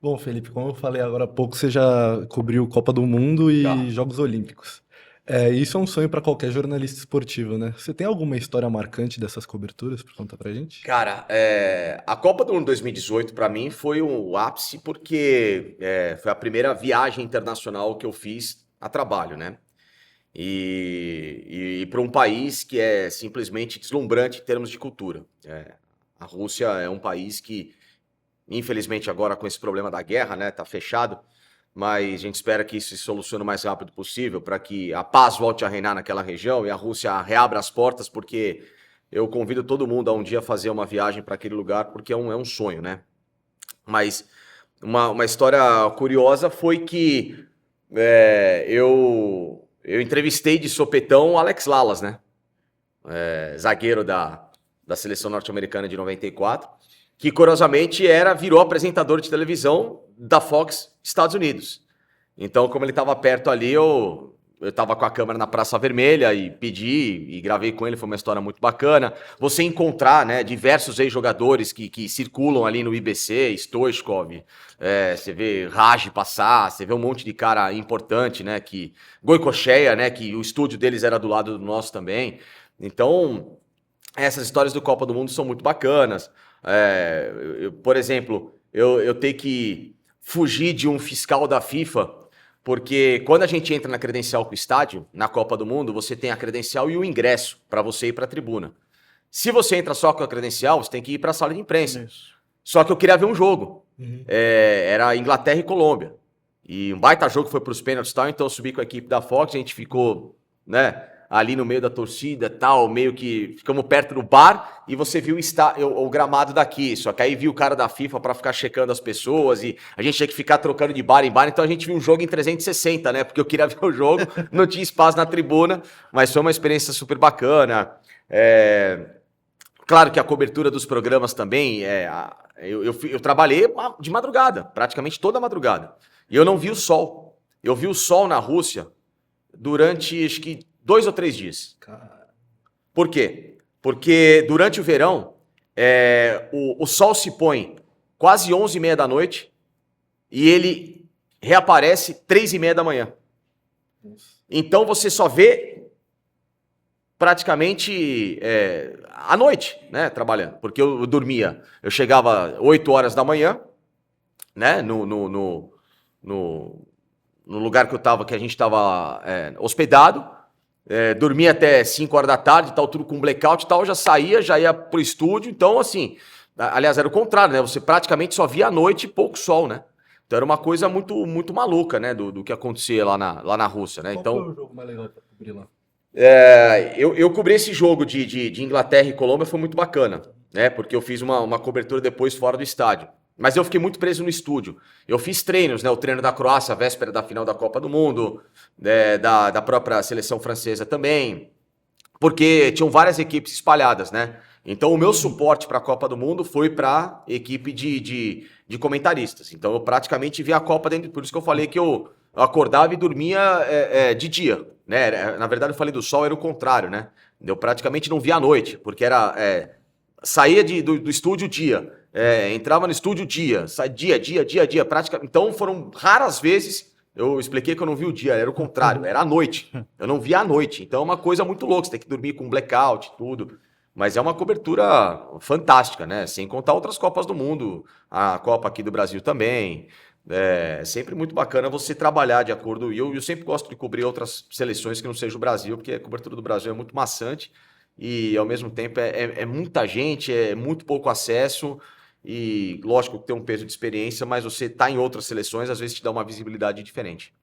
Bom, Felipe, como eu falei agora há pouco, você já cobriu Copa do Mundo Já. e Jogos Olímpicos. Isso é um sonho para qualquer jornalista esportivo, né? Você tem alguma história marcante dessas coberturas para contar pra gente? Cara, a Copa do Mundo 2018 para mim foi o ápice porque foi a primeira viagem internacional que eu fiz a trabalho, né? E para um país que é simplesmente deslumbrante em termos de cultura. A Rússia é um país que, infelizmente, agora com esse problema da guerra, né, tá fechado, mas a gente espera que isso se solucione o mais rápido possível para que a paz volte a reinar naquela região e a Rússia reabra as portas, porque eu convido todo mundo a um dia fazer uma viagem para aquele lugar, porque é um sonho, né? Mas uma história curiosa foi que eu entrevistei de sopetão o Alex Lalas, né? Zagueiro da seleção norte-americana de 94, que curiosamente virou apresentador de televisão da Fox Estados Unidos. Então, como ele estava perto ali, eu estava com a câmera na Praça Vermelha e pedi e gravei com ele, foi uma história muito bacana. Você encontrar, né, diversos ex-jogadores que circulam ali no IBC, Stoichkov, você vê Raj passar, você vê um monte de cara importante, né, que Goicoechea, né, que o estúdio deles era do lado do nosso também. Então, essas histórias do Copa do Mundo são muito bacanas. Por exemplo, eu tenho que fugir de um fiscal da FIFA, porque quando a gente entra na credencial com o estádio, na Copa do Mundo, você tem a credencial e o ingresso para você ir para a tribuna. Se você entra só com a credencial, você tem que ir para a sala de imprensa. Isso. Só que eu queria ver um jogo. Uhum. Era Inglaterra e Colômbia. E um baita jogo foi para os pênaltis e tal, então eu subi com a equipe da Fox, a gente ficou, né, ali no meio da torcida tal, meio que ficamos perto do bar e você viu o gramado daqui. Só que aí viu o cara da FIFA para ficar checando as pessoas e a gente tinha que ficar trocando de bar em bar, então a gente viu um jogo em 360, né? Porque eu queria ver o jogo, não tinha espaço na tribuna, mas foi uma experiência super bacana. Claro que a cobertura dos programas também, eu trabalhei de madrugada, praticamente toda madrugada. E eu não vi o sol. Eu vi o sol na Rússia durante, acho que, 2 ou 3 dias. Cara, Por quê? Porque durante o verão, o sol se põe quase 11h30 da noite e ele reaparece 3h30 da manhã. nossa. Então você só vê praticamente à noite, né, trabalhando. Porque eu dormia, eu chegava 8 horas da manhã, né, no, no lugar que eu tava, que a gente estava hospedado, dormia até 5 horas da tarde, tal, tudo com blackout e tal, já saía, já ia pro estúdio, então assim, aliás, era o contrário, né, você praticamente só via à noite e pouco sol, né, então era uma coisa muito, muito maluca, né, do que acontecia lá na Rússia, né, Qual foi então o jogo mais legal para cobrir lá? eu cobri esse jogo de Inglaterra e Colômbia, foi muito bacana, né? Porque eu fiz uma cobertura depois fora do estádio. Mas eu fiquei muito preso no estúdio. Eu fiz treinos, né? O treino da Croácia, a véspera da final da Copa do Mundo, da própria seleção francesa também, porque tinham várias equipes espalhadas, né? Então o meu suporte para a Copa do Mundo foi para equipe de comentaristas. Então eu praticamente vi a Copa dentro, por isso que eu falei que eu acordava e dormia de dia, né? Na verdade eu falei do sol, era o contrário, né? Eu praticamente não via à noite, porque saía do estúdio dia, entrava no estúdio dia, saía dia, praticamente. Então foram raras vezes. Eu expliquei que eu não vi o dia, era o contrário, era a noite. Eu não via à noite. Então é uma coisa muito louca, você tem que dormir com blackout, tudo. Mas é uma cobertura fantástica, né? Sem contar outras Copas do Mundo, a Copa aqui do Brasil também. É sempre muito bacana você trabalhar de acordo. E eu sempre gosto de cobrir outras seleções que não seja o Brasil, porque a cobertura do Brasil é muito maçante e ao mesmo tempo é muita gente, é muito pouco acesso. E lógico que tem um peso de experiência, mas você tá em outras seleções, às vezes te dá uma visibilidade diferente.